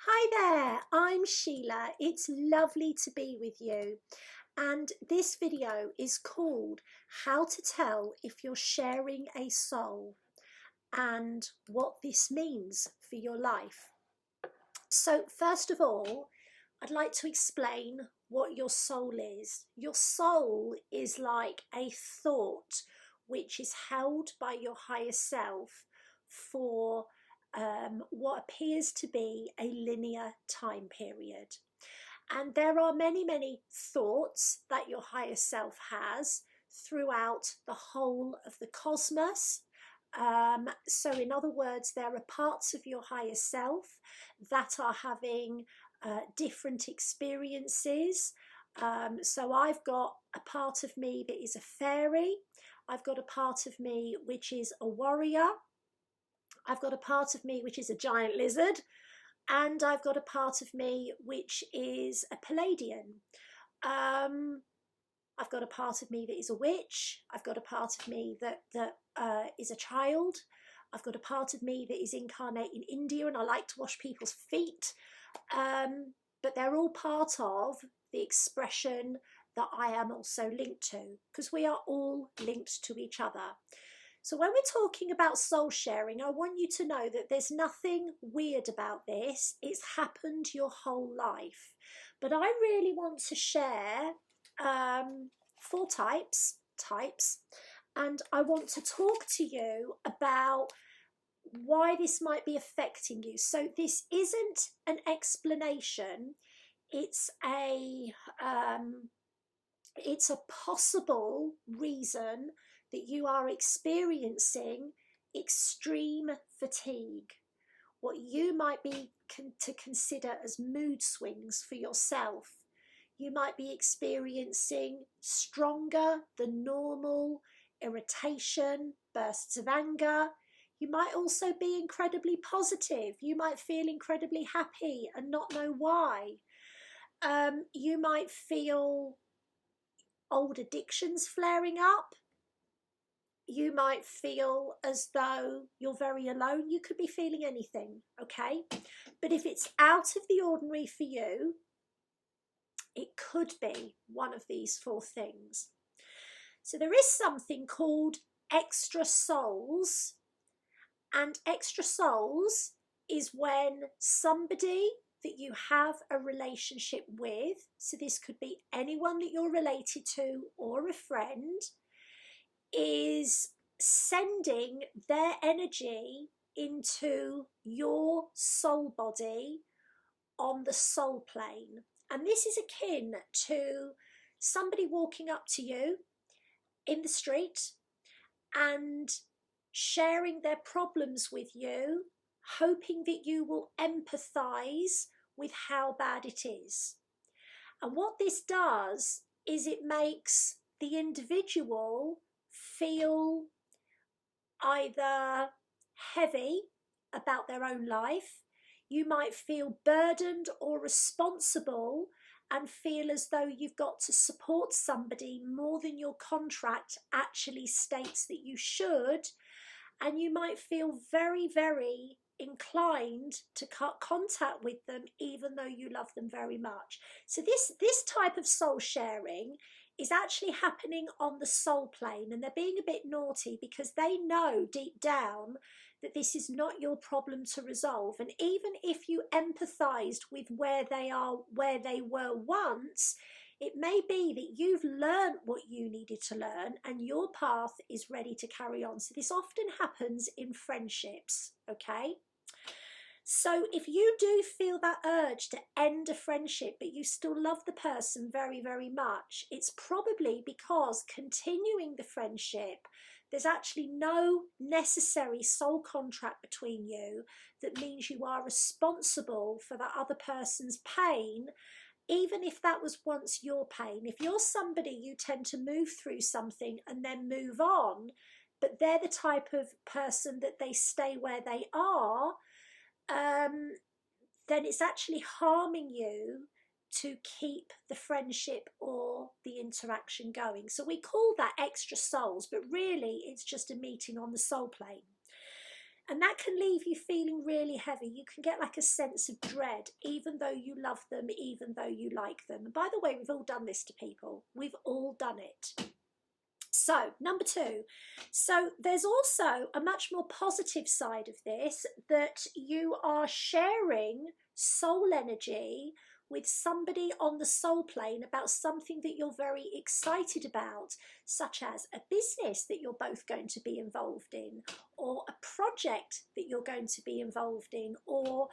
Hi there, I'm Sheila. It's lovely to be with you. And this video is called How to Tell If You're Sharing a Soul and what this means for your life. So, first of all, I'd like to explain what your soul is. Your soul is like a thought which is held by your higher self for what appears to be a linear time period. And there are many thoughts that your higher self has throughout the whole of the cosmos. So, in other words, there are parts of your higher self that are having different experiences. So, I've got a part of me that is a fairy, I've got a part of me which is a warrior, I've got a part of me which is a giant lizard, and I've got a part of me which is a Palladian. I've got a part of me that is a witch. I've got a part of me that is a child. I've got a part of me that is incarnate in India, and I like to wash people's feet. But they're all part of the expression that I am also linked to, because we are all linked to each other. So when we're talking about soul sharing, I want you to know that there's nothing weird about this. It's happened your whole life. But I really want to share four types, and I want to talk to you about why this might be affecting you. So this isn't an explanation. It's a possible reason that you are experiencing extreme fatigue, what you might be to consider as mood swings for yourself. You might be experiencing stronger than normal irritation, bursts of anger. You might also be incredibly positive. You might feel incredibly happy and not know why. You might feel old addictions flaring up. You might feel as though you're very alone. You could be feeling anything, okay? But if it's out of the ordinary for you, it could be one of these four things. So there is something called extra souls, and extra souls is when somebody that you have a relationship with, so this could be anyone that you're related to or a friend, is sending their energy into your soul body on the soul plane. And this is akin to somebody walking up to you in the street and sharing their problems with you, hoping that you will empathize with how bad it is. And what this does is it makes the individual feel either heavy about their own life. You might feel burdened or responsible and feel as though you've got to support somebody more than your contract actually states that you should. And you might feel very inclined to cut contact with them even though you love them very much. So this type of soul sharing is actually happening on the soul plane, and they're being a bit naughty because they know deep down that this is not your problem to resolve. And even if you empathized with where they are, where they were once, it may be that you've learned what you needed to learn and your path is ready to carry on. So this often happens in friendships, okay? So if you do feel that urge to end a friendship, but you still love the person very much, it's probably because continuing the friendship, there's actually no necessary soul contract between you that means you are responsible for that other person's pain, even if that was once your pain. If you're somebody, you tend to move through something and then move on, but they're the type of person that they stay where they are, then it's actually harming you to keep the friendship or the interaction going. So we call that extra souls, but really it's just a meeting on the soul plane. And that can leave you feeling really heavy. You can get like a sense of dread, even though you love them, even though you like them. And by the way, we've all done this to people. We've all done it. So, number 2. So there's also a much more positive side of this, that you are sharing soul energy with somebody on the soul plane about something that you're very excited about, such as a business that you're both going to be involved in, or a project that you're going to be involved in, or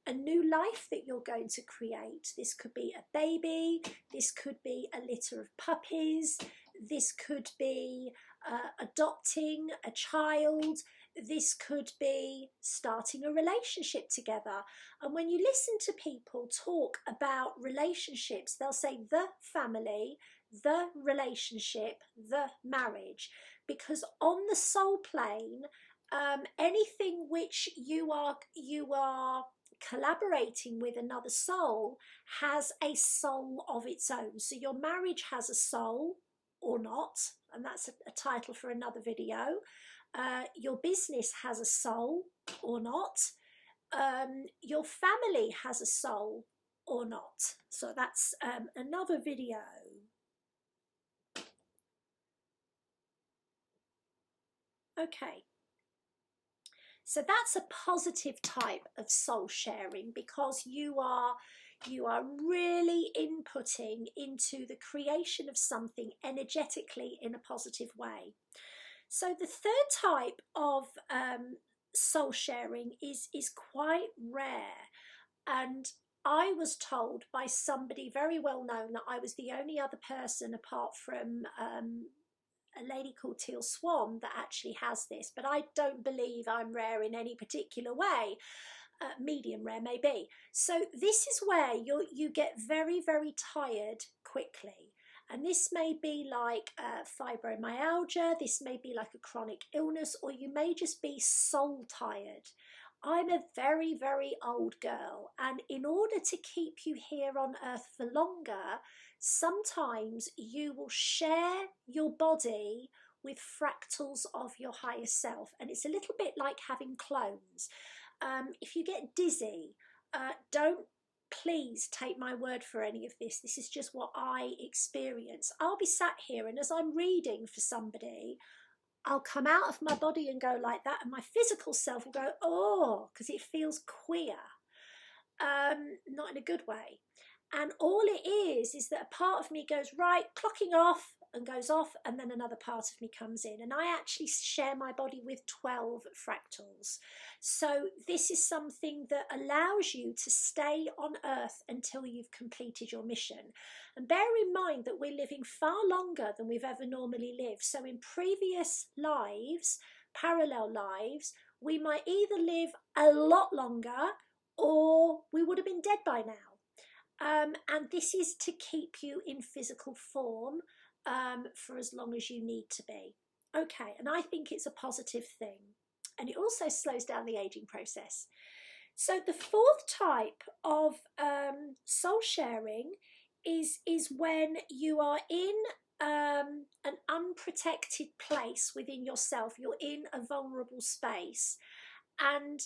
a new life that you're going to create. This could be a baby, this could be a litter of puppies, this could be adopting a child, this could be starting a relationship together. And when you listen to people talk about relationships, they'll say the family, the relationship, the marriage, because on the soul plane, anything which you are collaborating with another soul has a soul of its own. So your marriage has a soul or not, and that's a title for another video. Your business has a soul or not. Your family has a soul or not. So that's another video. Okay. So that's a positive type of soul sharing, because you are really inputting into the creation of something energetically in a positive way. So the third type of soul sharing is quite rare, and I was told by somebody very well known that I was the only other person apart from a lady called Teal Swan that actually has this, but I don't believe I'm rare in any particular way. Medium rare maybe. So this is where you get very, very tired quickly. And this may be like fibromyalgia, this may be like a chronic illness, or you may just be soul tired. I'm a very, very old girl, and in order to keep you here on earth for longer, sometimes you will share your body with fractals of your higher self, and it's a little bit like having clones. If you get dizzy, don't please take my word for any of this. This is just what I experience. I'll be sat here, and as I'm reading for somebody, I'll come out of my body and go like that, and my physical self will go, oh, because it feels queer. Not in a good way. And all it is that a part of me goes, right, clocking off, and goes off, and then another part of me comes in. And I actually share my body with 12 fractals. So this is something that allows you to stay on Earth until you've completed your mission. And bear in mind that we're living far longer than we've ever normally lived. So in previous lives, parallel lives, we might either live a lot longer or we would have been dead by now. And this is to keep you in physical form for as long as you need to be. Okay, and I think it's a positive thing. And it also slows down the aging process. So the fourth type of soul sharing is when you are in an unprotected place within yourself. You're in a vulnerable space. And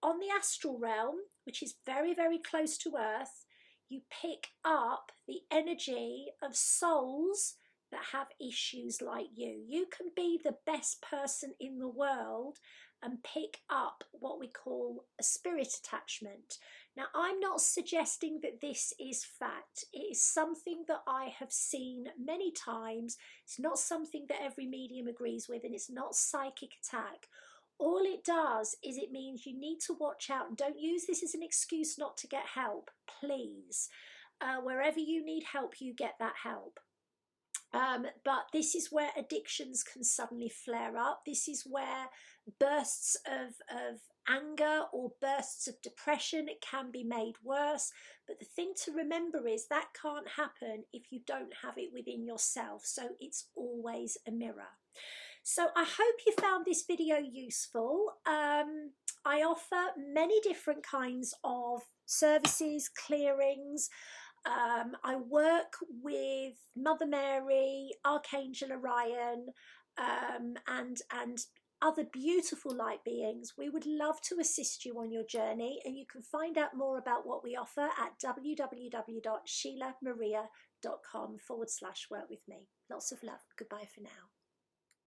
on the astral realm, which is very, very close to Earth, you pick up the energy of souls that have issues like you. You can be the best person in the world and pick up what we call a spirit attachment. Now, I'm not suggesting that this is fact. It is something that I have seen many times. It's not something that every medium agrees with, and it's not psychic attack. All it does is it means you need to watch out, and don't use this as an excuse not to get help, please. Wherever you need help, you get that help. But this is where addictions can suddenly flare up. This is where bursts of anger or bursts of depression, it can be made worse. But the thing to remember is that can't happen if you don't have it within yourself. So it's always a mirror. So I hope you found this video useful. I offer many different kinds of services, clearings. I work with Mother Mary, Archangel Orion, and other beautiful light beings. We would love to assist you on your journey, and you can find out more about what we offer at www.sheilamaria.com/work with me. Lots of love. Goodbye for now.